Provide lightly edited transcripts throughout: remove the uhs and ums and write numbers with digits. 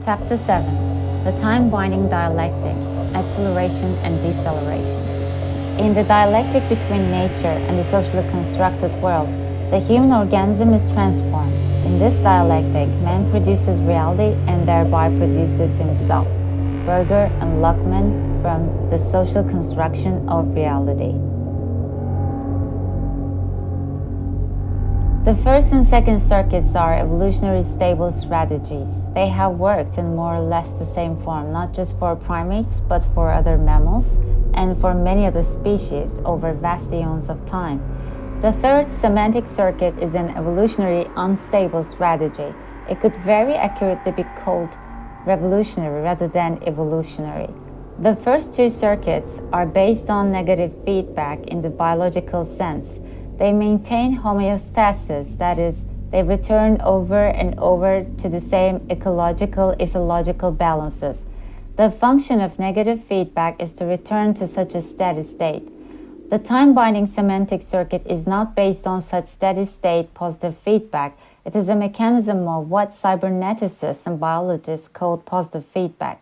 Chapter 7. The Time-Binding Dialectic, Acceleration and Deceleration. In the dialectic between nature and the socially constructed world, the human organism is transformed. In this dialectic, man produces reality and thereby produces himself, Berger and Luckman, from the social construction of reality. The first and second circuits are evolutionary stable strategies. They have worked in more or less the same form, not just for primates, but for other mammals and for many other species over vast eons of time. The third semantic circuit is an evolutionary unstable strategy. It could very accurately be called revolutionary rather than evolutionary. The first two circuits are based on negative feedback in the biological sense. They maintain homeostasis, that is, they return over and over to the same ecological, ethological balances. The function of negative feedback is to return to such a steady state. The time-binding semantic circuit is not based on such steady-state positive feedback. It is a mechanism of what cyberneticists and biologists call positive feedback.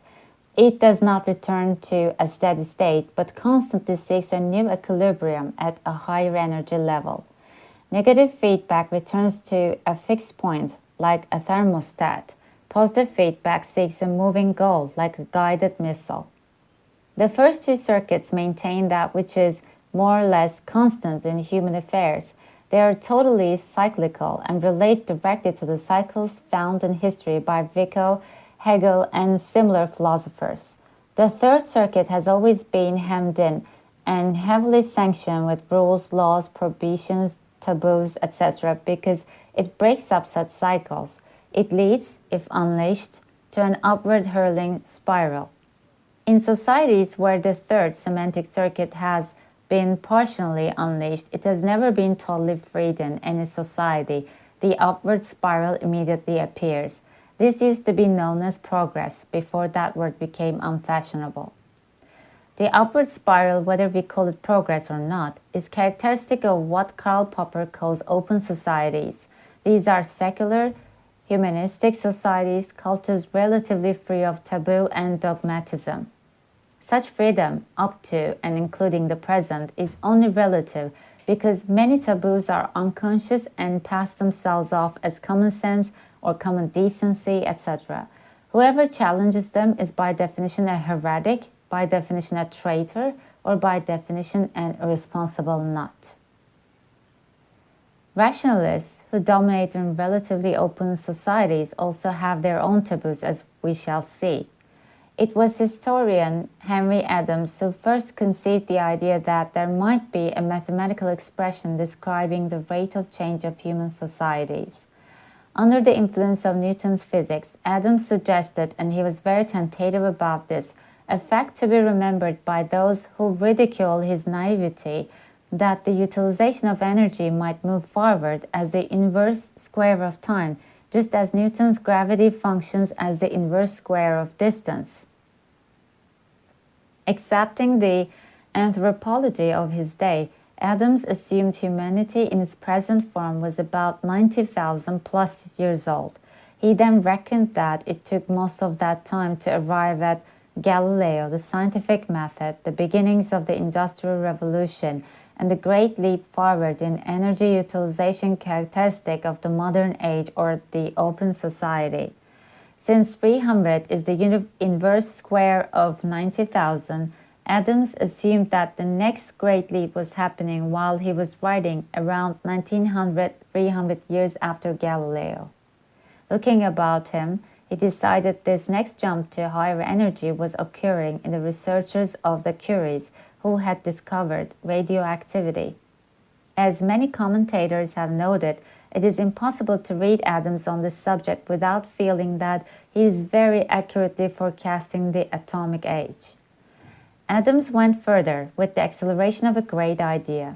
It does not return to a steady state, but constantly seeks a new equilibrium at a higher energy level. Negative feedback returns to a fixed point, like a thermostat. Positive feedback seeks a moving goal, like a guided missile. The first two circuits maintain that which is more or less constant in human affairs. They are totally cyclical and relate directly to the cycles found in history by Vico, Hegel, and similar philosophers. The third circuit has always been hemmed in and heavily sanctioned with rules, laws, prohibitions, taboos, etc., because it breaks up such cycles. It leads, if unleashed, to an upward hurling spiral. In societies where the third semantic circuit has been partially unleashed, it has never been totally freed in any society. The upward spiral immediately appears. This used to be known as progress before that word became unfashionable. The upward spiral, whether we call it progress or not, is characteristic of what Karl Popper calls open societies. These are secular, humanistic societies, cultures relatively free of taboo and dogmatism. Such freedom, up to and including the present, is only relative because many taboos are unconscious and pass themselves off as common sense or common decency, etc. Whoever challenges them is by definition a heretic, by definition a traitor, or by definition an irresponsible nut. Rationalists who dominate in relatively open societies also have their own taboos, as we shall see. It was historian Henry Adams who first conceived the idea that there might be a mathematical expression describing the rate of change of human societies. Under the influence of Newton's physics, Adams suggested, and he was very tentative about this, a fact to be remembered by those who ridicule his naivety, that the utilization of energy might move forward as the inverse square of time, just as Newton's gravity functions as the inverse square of distance. Accepting the anthropology of his day, Adams assumed humanity in its present form was about 90,000 plus years old. He then reckoned that it took most of that time to arrive at Galileo, the scientific method, the beginnings of the Industrial Revolution, and the great leap forward in energy utilization characteristic of the modern age or the open society. Since 300 is the inverse square of 90,000, Adams assumed that the next great leap was happening while he was writing around 1900, 300 years after Galileo. Looking about him, he decided this next jump to higher energy was occurring in the researchers of the Curies who had discovered radioactivity. As many commentators have noted, it is impossible to read Adams on this subject without feeling that he is very accurately forecasting the atomic age. Adams went further with the acceleration of a great idea.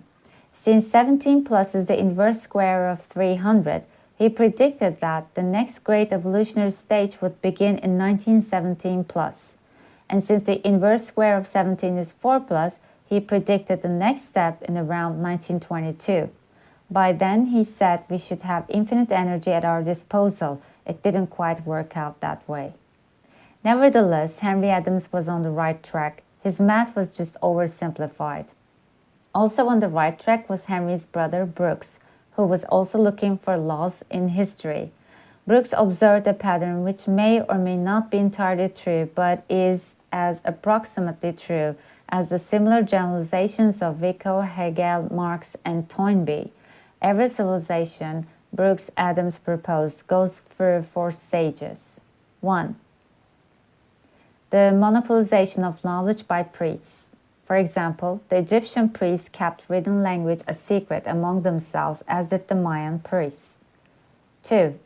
Since 17 plus is the inverse square of 300, he predicted that the next great evolutionary stage would begin in 1917 plus. And since the inverse square of 17 is 4 plus, he predicted the next step in around 1922. By then, he said we should have infinite energy at our disposal. It didn't quite work out that way. Nevertheless, Henry Adams was on the right track. His math was just oversimplified. Also on the right track was Henry's brother Brooks, who was also looking for laws in history. Brooks observed a pattern which may or may not be entirely true, but is as approximately true as the similar generalizations of Vico, Hegel, Marx, and Toynbee. Every civilization, Brooks Adams proposed, goes through 4 stages. 1. The monopolization of knowledge by priests. For example, the Egyptian priests kept written language a secret among themselves, as did the Mayan priests. 2.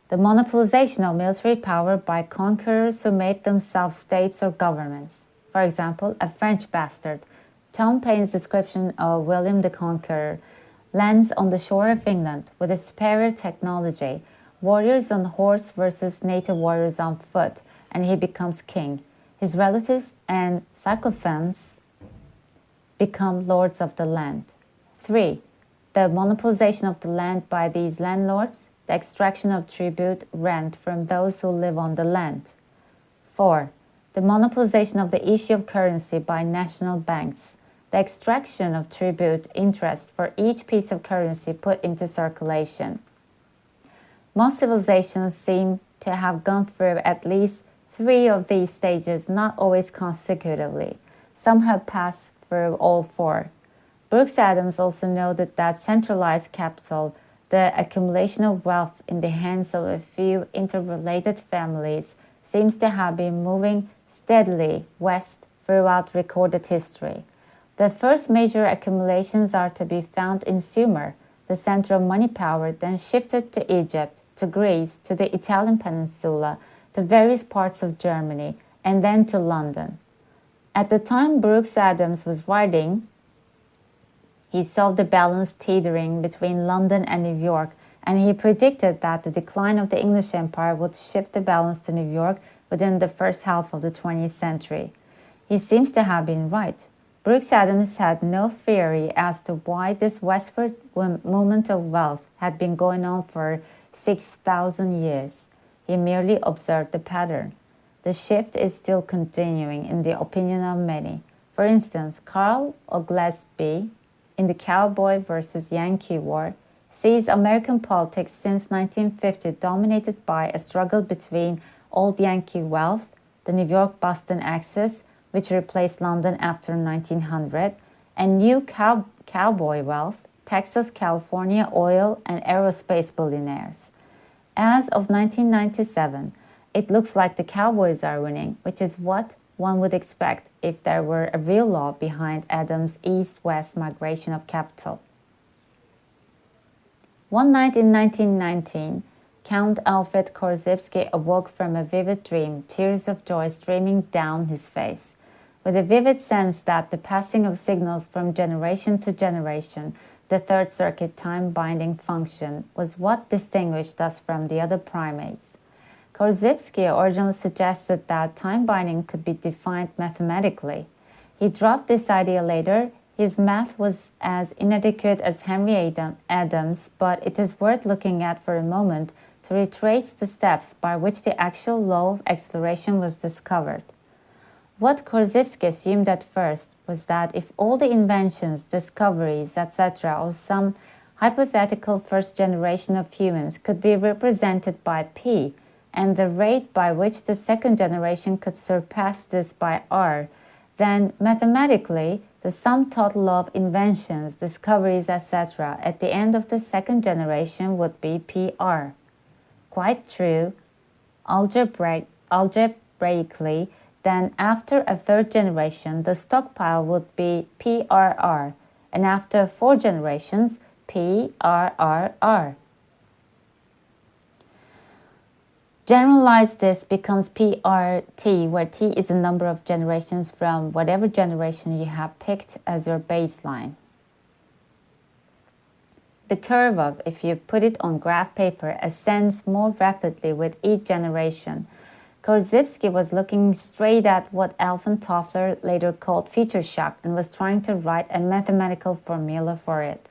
The monopolization of military power by conquerors who made themselves states or governments. For example, a French bastard. Tom Paine's description of William the Conqueror lands on the shore of England with a superior technology, warriors on horse versus native warriors on foot, and he becomes king. His relatives and sycophants become lords of the land. 3. The monopolization of the land by these landlords, the extraction of tribute, rent from those who live on the land. 4. The monopolization of the issue of currency by national banks, the extraction of tribute, interest for each piece of currency put into circulation. Most civilizations seem to have gone through at least 3 of these stages, not always consecutively. Some have passed through all 4. Brooks Adams also noted that centralized capital, the accumulation of wealth in the hands of a few interrelated families, seems to have been moving steadily west throughout recorded history. The first major accumulations are to be found in Sumer, the center of money power, then shifted to Egypt, to Greece, to the Italian peninsula, to various parts of Germany, and then to London. At the time Brooks Adams was writing, he saw the balance teetering between London and New York, and he predicted that the decline of the English Empire would shift the balance to New York within the first half of the 20th century. He seems to have been right. Brooks Adams had no theory as to why this westward movement of wealth had been going on for 6,000 years. He merely observed the pattern. The shift is still continuing in the opinion of many. For instance, Carl Oglesby, in the Cowboy versus Yankee War, sees American politics since 1950 dominated by a struggle between old Yankee wealth, the New York-Boston axis, which replaced London after 1900, and new cowboy wealth, Texas, California oil and aerospace billionaires. As of 1997, it looks like the cowboys are winning, which is what one would expect if there were a real law behind Adams' east-west migration of capital. One night in 1919, Count Alfred Korzybski awoke from a vivid dream, tears of joy streaming down his face. With a vivid sense that the passing of signals from generation to generation, the Third Circuit time-binding function, was what distinguished us from the other primates. Korzybski originally suggested that time binding could be defined mathematically. He dropped this idea later. His math was as inadequate as Henry Adams, but it is worth looking at for a moment to retrace the steps by which the actual law of acceleration was discovered. What Korzybski assumed at first was that if all the inventions, discoveries, etc. of some hypothetical first generation of humans could be represented by P, and the rate by which the second generation could surpass this by r, then mathematically the sum total of inventions, discoveries, etc. at the end of the second generation would be PR. Quite true. Algebraically, then after a third generation, the stockpile would be PRR, and after 4 generations, PRRR. Generalize this becomes PRT, where T is the number of generations from whatever generation you have picked as your baseline. The curve of, if you put it on graph paper, ascends more rapidly with each generation. Korzybski was looking straight at what Alvin Toffler later called future shock and was trying to write a mathematical formula for it.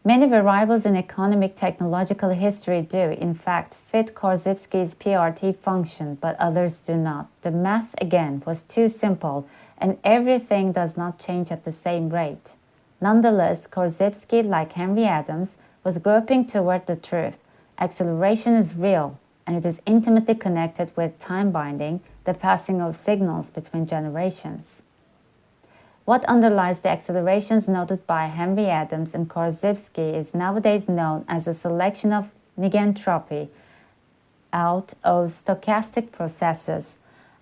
Many variables in economic technological history do, in fact, fit Korzybski's PRT function, but others do not. The math, again, was too simple, and everything does not change at the same rate. Nonetheless, Korzybski, like Henry Adams, was groping toward the truth. Acceleration is real, and it is intimately connected with time binding, the passing of signals between generations. What underlies the accelerations noted by Henry Adams and Korzybski is nowadays known as a selection of negentropy out of stochastic processes.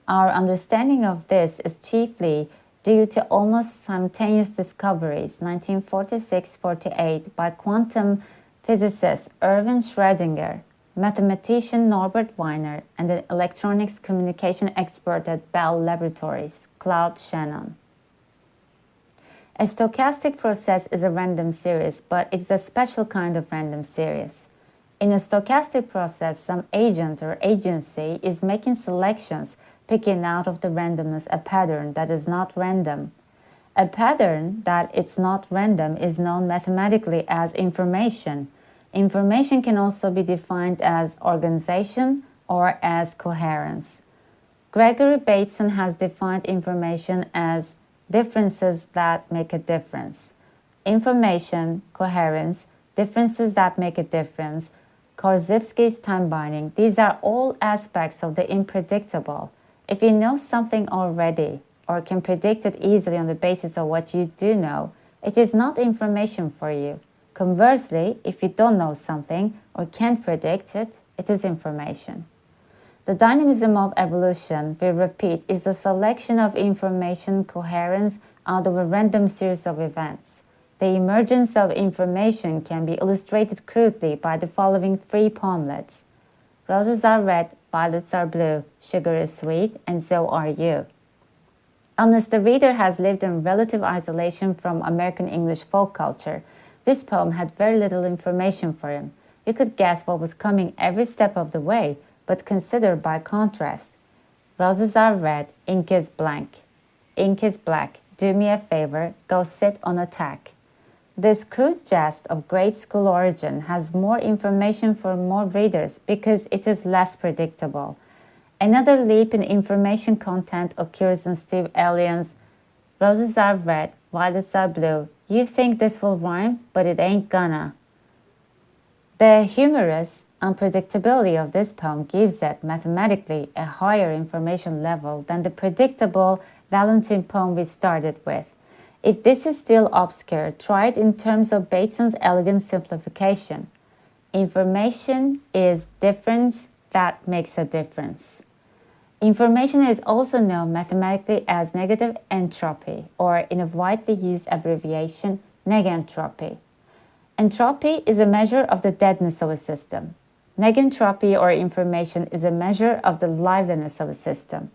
Our understanding of this is chiefly due to almost simultaneous discoveries, 1946-48, by quantum physicist Erwin Schrödinger, mathematician Norbert Wiener, and the electronics communication expert at Bell Laboratories, Claude Shannon. A stochastic process is a random series, but it's a special kind of random series. In a stochastic process, some agent or agency is making selections, picking out of the randomness a pattern that is not random. A pattern that it's not random is known mathematically as information. Information can also be defined as organization or as coherence. Gregory Bateson has defined information as differences that make a difference. Information, coherence, differences that make a difference, Korzybski's time binding, these are all aspects of the unpredictable. If you know something already, or can predict it easily on the basis of what you do know, it is not information for you. Conversely, if you don't know something or can't predict it, it is information. The dynamism of evolution, we repeat, is a selection of information coherence out of a random series of events. The emergence of information can be illustrated crudely by the following three poemlets. Roses are red, violets are blue, sugar is sweet, and so are you. Unless the reader has lived in relative isolation from American English folk culture, this poem had very little information for him. You could guess what was coming every step of the way, but consider by contrast. Roses are red, ink is blank. Ink is black, do me a favor, go sit on a tack. This crude jest of grade school origin has more information for more readers because it is less predictable. Another leap in information content occurs in Steve Elian's Roses are red, violets are blue. You think this will rhyme, but it ain't gonna. The humorous unpredictability of this poem gives it mathematically a higher information level than the predictable Valentine poem we started with. If this is still obscure, try it in terms of Bateson's elegant simplification. Information is difference that makes a difference. Information is also known mathematically as negative entropy, or in a widely used abbreviation, negentropy. Entropy is a measure of the deadness of a system. Negentropy or information is a measure of the liveliness of a system.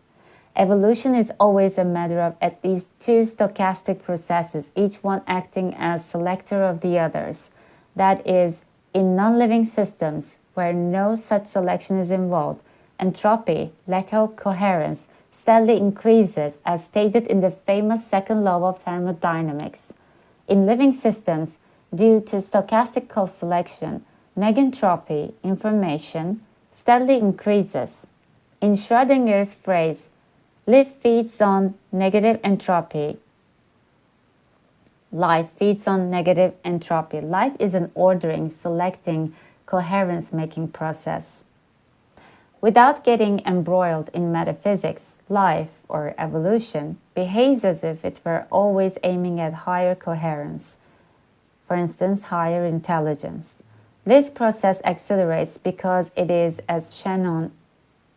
Evolution is always a matter of at least two stochastic processes, each one acting as selector of the others. That is, in non-living systems where no such selection is involved, entropy, lack of coherence, steadily increases as stated in the famous second law of thermodynamics. In living systems, due to stochastic co-selection, negentropy, information, steadily increases. In Schrödinger's phrase, life feeds on negative entropy. Life feeds on negative entropy. Life is an ordering, selecting, coherence-making process. Without getting embroiled in metaphysics, life, or evolution, behaves as if it were always aiming at higher coherence. For instance, higher intelligence. This process accelerates because it is, as Shannon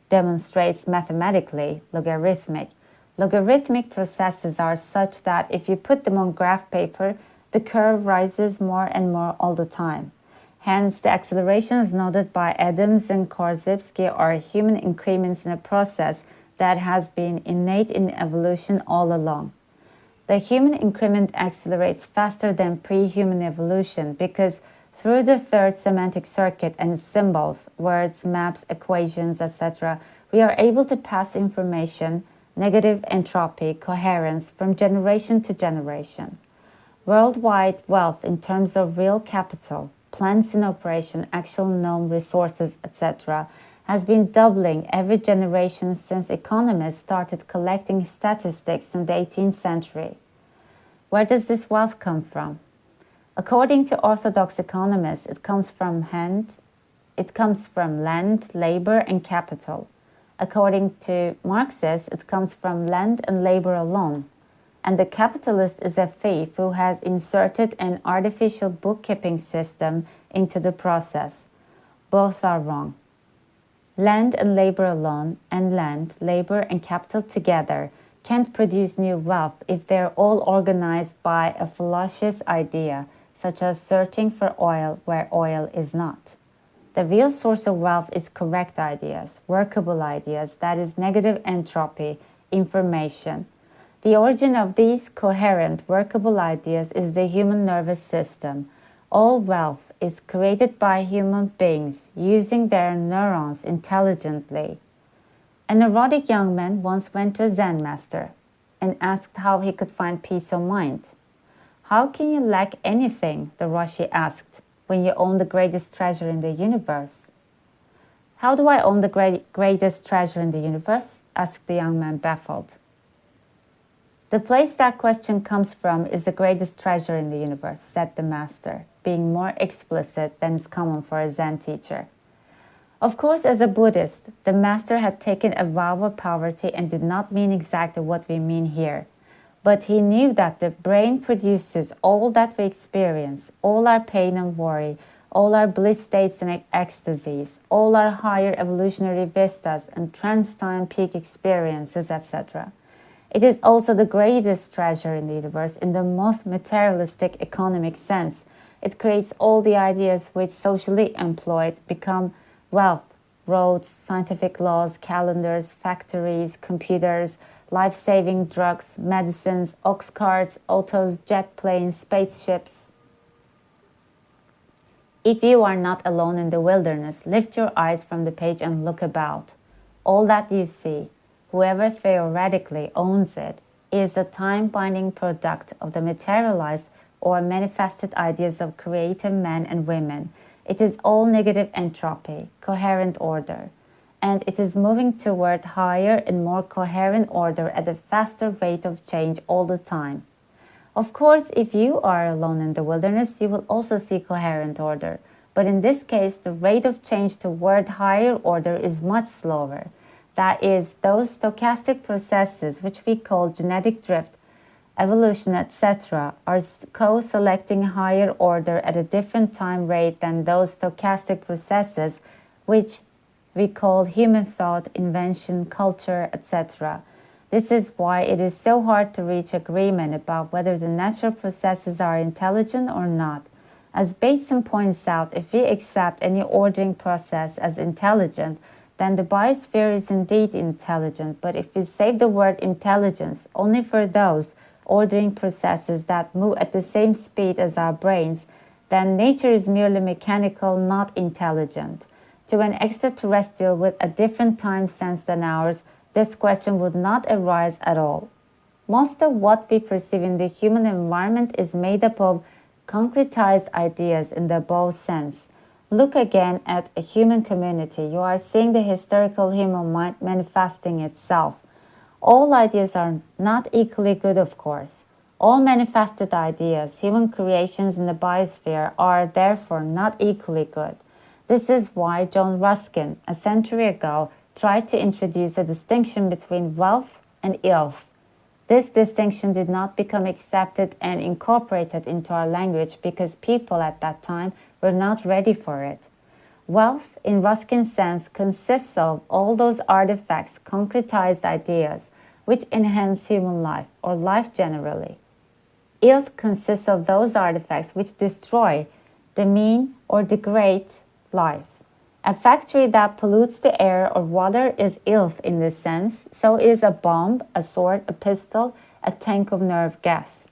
demonstrates mathematically, logarithmic. Logarithmic processes are such that if you put them on graph paper, the curve rises more and more all the time. Hence, the accelerations noted by Adams and Korzybski are human increments in a process that has been innate in evolution all along. The human increment accelerates faster than pre-human evolution because through the third semantic circuit and symbols, words, maps, equations, etc., we are able to pass information, negative entropy, coherence from generation to generation. Worldwide wealth in terms of real capital, plants in operation, actual known resources, etc., has been doubling every generation since economists started collecting statistics in the 18th century. Where does this wealth come from? According to orthodox economists, it comes from land, labor, and capital. According to Marxists, it comes from land and labor alone. And the capitalist is a thief who has inserted an artificial bookkeeping system into the process. Both are wrong. Land and labor alone, and land, labor, and capital together can't produce new wealth if they're all organized by a fallacious idea, such as searching for oil where oil is not. The real source of wealth is correct ideas, workable ideas, that is negative entropy, information. The origin of these coherent, workable ideas is the human nervous system. All wealth is created by human beings using their neurons intelligently. A neurotic young man once went to a Zen master and asked how he could find peace of mind. How can you lack anything, the Roshi asked, when you own the greatest treasure in the universe? How do I own the greatest treasure in the universe? Asked the young man, baffled. The place that question comes from is the greatest treasure in the universe, said the master, being more explicit than is common for a Zen teacher. Of course, as a Buddhist, the master had taken a vow of poverty and did not mean exactly what we mean here. But he knew that the brain produces all that we experience, all our pain and worry, all our bliss states and ecstasies, all our higher evolutionary vistas and trans-time peak experiences, etc. It is also the greatest treasure in the universe in the most materialistic economic sense. It creates all the ideas which, socially employed, become wealth: roads, scientific laws, calendars, factories, computers, life-saving drugs, medicines, ox carts, autos, jet planes, spaceships. If you are not alone in the wilderness, lift your eyes from the page and look about. All that you see, whoever theoretically owns it, is a time-binding product of the materialized or manifested ideas of creative men and women. It is all negative entropy, coherent order, and it is moving toward higher and more coherent order at a faster rate of change all the time. Of course, if you are alone in the wilderness, you will also see coherent order, but in this case, the rate of change toward higher order is much slower. That is, those stochastic processes, which we call genetic drift, evolution, etc., are co-selecting higher order at a different time rate than those stochastic processes, which we call human thought, invention, culture, etc. This is why it is so hard to reach agreement about whether the natural processes are intelligent or not. As Bateson points out, if we accept any ordering process as intelligent, then the biosphere is indeed intelligent. But if we save the word intelligence only for those ordering processes that move at the same speed as our brains, then nature is merely mechanical, not intelligent. To an extraterrestrial with a different time sense than ours, this question would not arise at all. Most of what we perceive in the human environment is made up of concretized ideas in the above sense. Look again at a human community. You are seeing the historical human mind manifesting itself. All ideas are not equally good, of course. All manifested ideas, human creations in the biosphere, are therefore not equally good. This is why John Ruskin, a century ago, tried to introduce a distinction between wealth and ill. This distinction did not become accepted and incorporated into our language because people at that time were not ready for it. Wealth, in Ruskin's sense, consists of all those artifacts, concretized ideas, which enhance human life, or life generally. Ill consists of those artifacts which destroy, demean, or degrade life. A factory that pollutes the air or water is ill in this sense. So is a bomb, a sword, a pistol, a tank of nerve gas.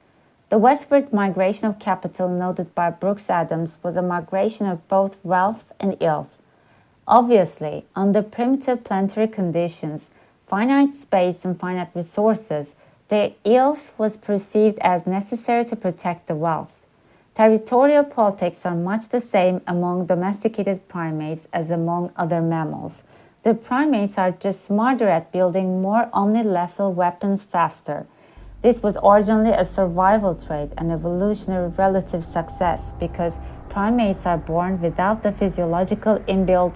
The westward migration of capital noted by Brooks Adams was a migration of both wealth and ill. Obviously, under primitive planetary conditions, finite space and finite resources, The Ilth was perceived as necessary to protect the wealth. Territorial politics are much the same among domesticated primates as among other mammals. The primates are just smarter at building more omni-lethal weapons faster. This was originally a survival trait, an evolutionary relative success, because primates are born without the physiological inbuilt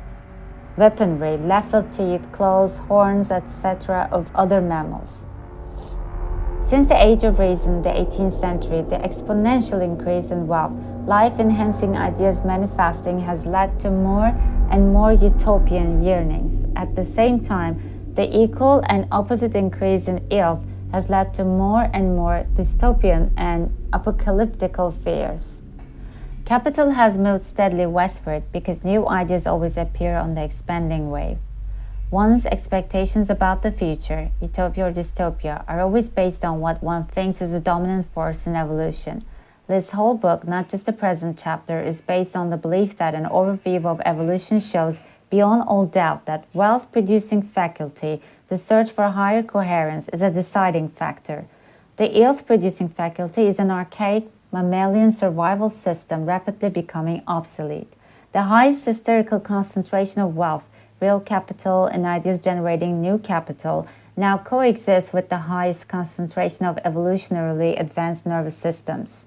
weaponry, lethal teeth, claws, horns, etc. of other mammals. Since the age of reason, the 18th century, the exponential increase in wealth, life-enhancing ideas manifesting has led to more and more utopian yearnings. At the same time, the equal and opposite increase in ill has led to more and more dystopian and apocalyptical fears. Capital has moved steadily westward because new ideas always appear on the expanding wave. One's expectations about the future, utopia or dystopia, are always based on what one thinks is a dominant force in evolution. This whole book, not just the present chapter, is based on the belief that an overview of evolution shows beyond all doubt that wealth-producing faculty, the search for higher coherence, is a deciding factor. The ill-producing faculty is an archaic mammalian survival system rapidly becoming obsolete. The highest historical concentration of wealth, real capital, and ideas generating new capital, now coexist with the highest concentration of evolutionarily advanced nervous systems.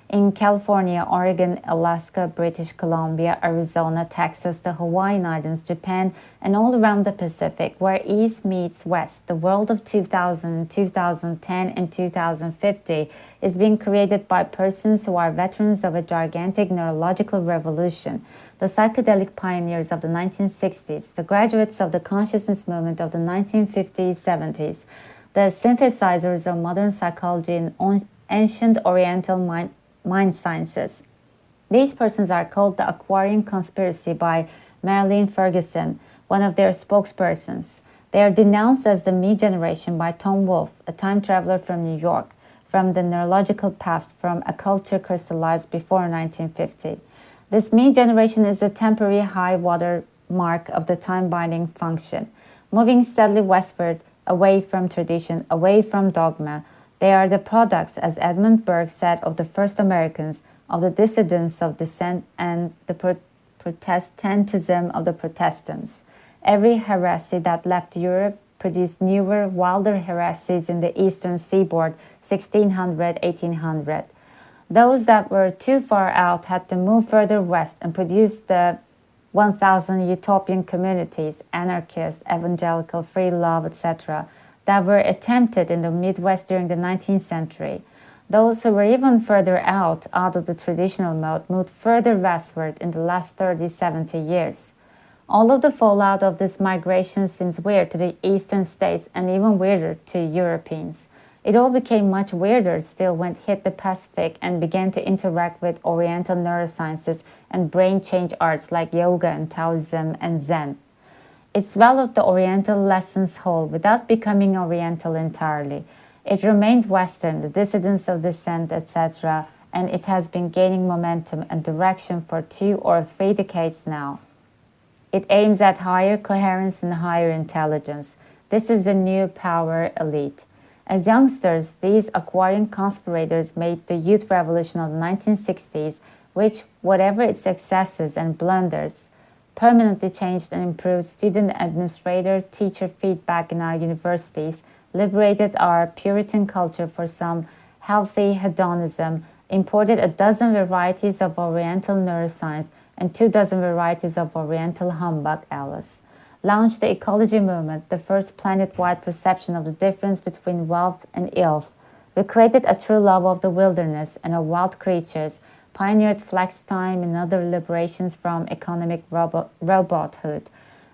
In California, Oregon, Alaska, British Columbia, Arizona, Texas, the Hawaiian Islands, Japan, and all around the Pacific, where East meets West, the world of 2000, 2010, and 2050 is being created by persons who are veterans of a gigantic neurological revolution, the psychedelic pioneers of the 1960s, the graduates of the consciousness movement of the 1950s, 70s, the synthesizers of modern psychology and ancient Oriental mind sciences. These persons are called the Aquarian Conspiracy by Marilyn Ferguson, one of their spokespersons. They are denounced as the Me Generation by Tom Wolfe, a time traveler from New York, from the neurological past, from a culture crystallized before 1950. This Me Generation is a temporary high water mark of the time-binding function, moving steadily westward, away from tradition, away from dogma. They are the products, as Edmund Burke said, of the first Americans, of the dissidents of dissent and the Protestantism of the Protestants. Every heresy that left Europe produced newer, wilder heresies in the eastern seaboard, 1600, 1800. Those that were too far out had to move further west and produce the 1,000 utopian communities, anarchist, evangelical, free love, etc., that were attempted in the Midwest during the 19th century. Those who were even further out of the traditional mode moved further westward in the last 30, 70 years. All of the fallout of this migration seems weird to the eastern states and even weirder to Europeans. It all became much weirder still when it hit the Pacific and began to interact with Oriental neurosciences and brain change arts like yoga and Taoism and Zen. It swallowed the Oriental lessons whole without becoming Oriental entirely. It remained Western, the dissidents of dissent, etc., and it has been gaining momentum and direction for 2 or 3 decades now. It aims at higher coherence and higher intelligence. This is the new power elite. As youngsters, these Aquarian conspirators made the youth revolution of the 1960s, which, whatever its successes and blunders, permanently changed and improved student administrator teacher feedback in our universities, liberated our Puritan culture for some healthy hedonism, imported a dozen varieties of Oriental neuroscience and 24 varieties of Oriental humbug, Alice, launched the ecology movement, the first planet-wide perception of the difference between wealth and ill, recreated a true love of the wilderness and of wild creatures, pioneered flex time and other liberations from economic robothood,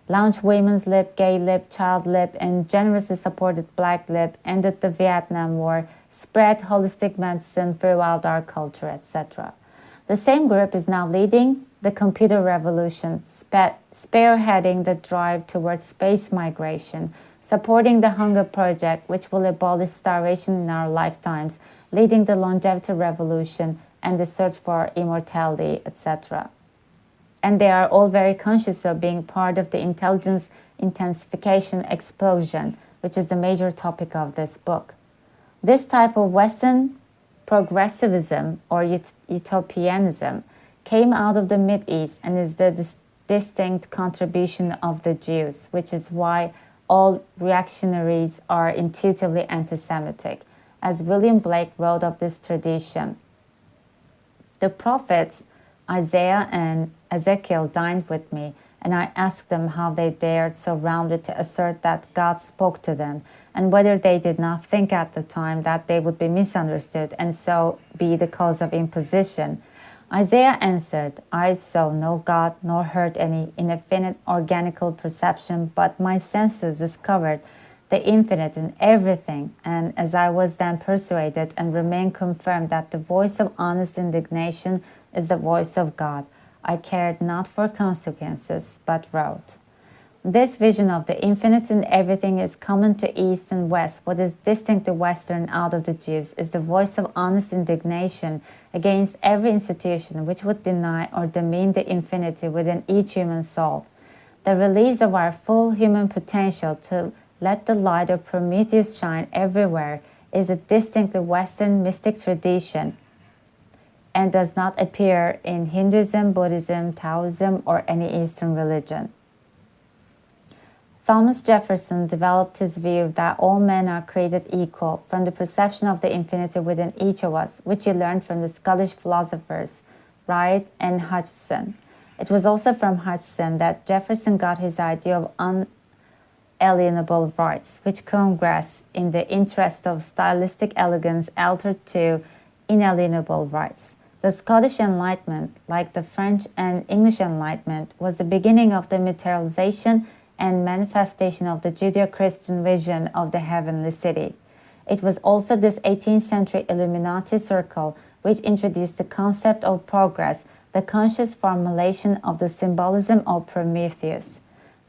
launched women's lib, gay lib, child lib, and generously supported black lib, ended the Vietnam War, spread holistic medicine throughout our culture, etc. The same group is now leading the computer revolution, spearheading the drive towards space migration, supporting the Hunger Project, which will abolish starvation in our lifetimes, leading the longevity revolution, and the search for immortality, etc. And they are all very conscious of being part of the intelligence intensification explosion, which is the major topic of this book. This type of Western progressivism or utopianism came out of the Mideast and is the distinct contribution of the Jews, which is why all reactionaries are intuitively anti-Semitic, as William Blake wrote of this tradition. The prophets Isaiah and Ezekiel dined with me, and I asked them how they dared so roundly to assert that God spoke to them, and whether they did not think at the time that they would be misunderstood and so be the cause of imposition. Isaiah answered, I saw no God nor heard any infinite organical perception, but my senses discovered the infinite in everything, and as I was then persuaded and remained confirmed that the voice of honest indignation is the voice of God, I cared not for consequences, but wrote. This vision of the infinite in everything is common to East and West. What is distinct to Western out of the Jews is the voice of honest indignation against every institution which would deny or demean the infinity within each human soul. The release of our full human potential to let the light of Prometheus shine everywhere is a distinctly Western mystic tradition and does not appear in Hinduism, Buddhism, Taoism, or any Eastern religion. Thomas Jefferson developed his view that all men are created equal from the perception of the infinity within each of us, which he learned from the Scottish philosophers Wright and Hodgson. It was also from Hodgson that Jefferson got his idea of unalienable rights, which Congress, in the interest of stylistic elegance, altered to inalienable rights. The Scottish Enlightenment, like the French and English Enlightenment, was the beginning of the materialization and manifestation of the Judeo-Christian vision of the heavenly city. It was also this 18th century Illuminati circle which introduced the concept of progress, the conscious formulation of the symbolism of Prometheus.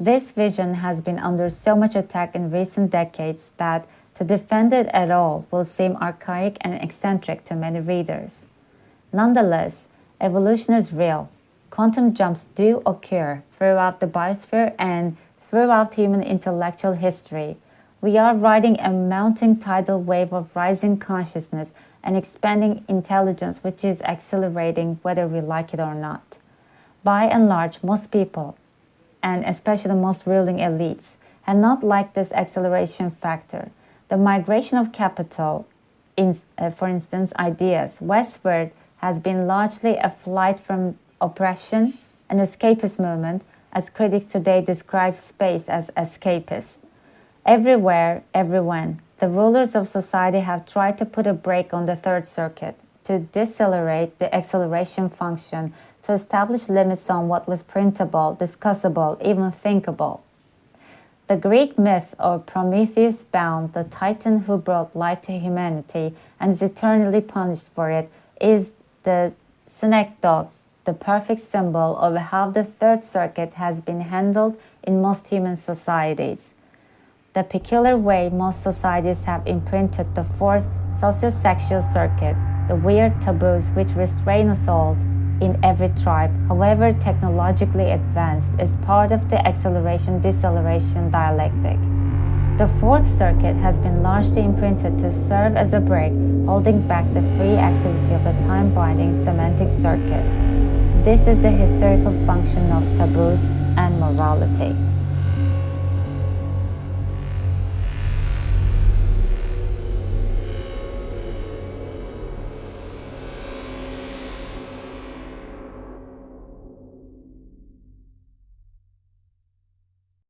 This vision has been under so much attack in recent decades that to defend it at all will seem archaic and eccentric to many readers. Nonetheless, evolution is real. Quantum jumps do occur throughout the biosphere and throughout human intellectual history. We are riding a mounting tidal wave of rising consciousness and expanding intelligence which is accelerating whether we like it or not. By and large, most people, and especially most ruling elites, have not liked this acceleration factor. The migration of capital, for instance, ideas, westward has been largely a flight from oppression, an escapist movement, as critics today describe space as escapist. Everywhere, everyone, the rulers of society have tried to put a brake on the Third Circuit, to decelerate the acceleration function, to establish limits on what was printable, discussable, even thinkable. The Greek myth of Prometheus bound, the Titan who brought light to humanity and is eternally punished for it, is the synecdoche, the perfect symbol of how the Third Circuit has been handled in most human societies. The peculiar way most societies have imprinted the Fourth Sociosexual Circuit, the weird taboos which restrain us all in every tribe, however technologically advanced, is part of the acceleration-deceleration dialectic. The Fourth Circuit has been largely imprinted to serve as a brake, holding back the free activity of the time-binding semantic circuit. This is the hysterical function of taboos and morality.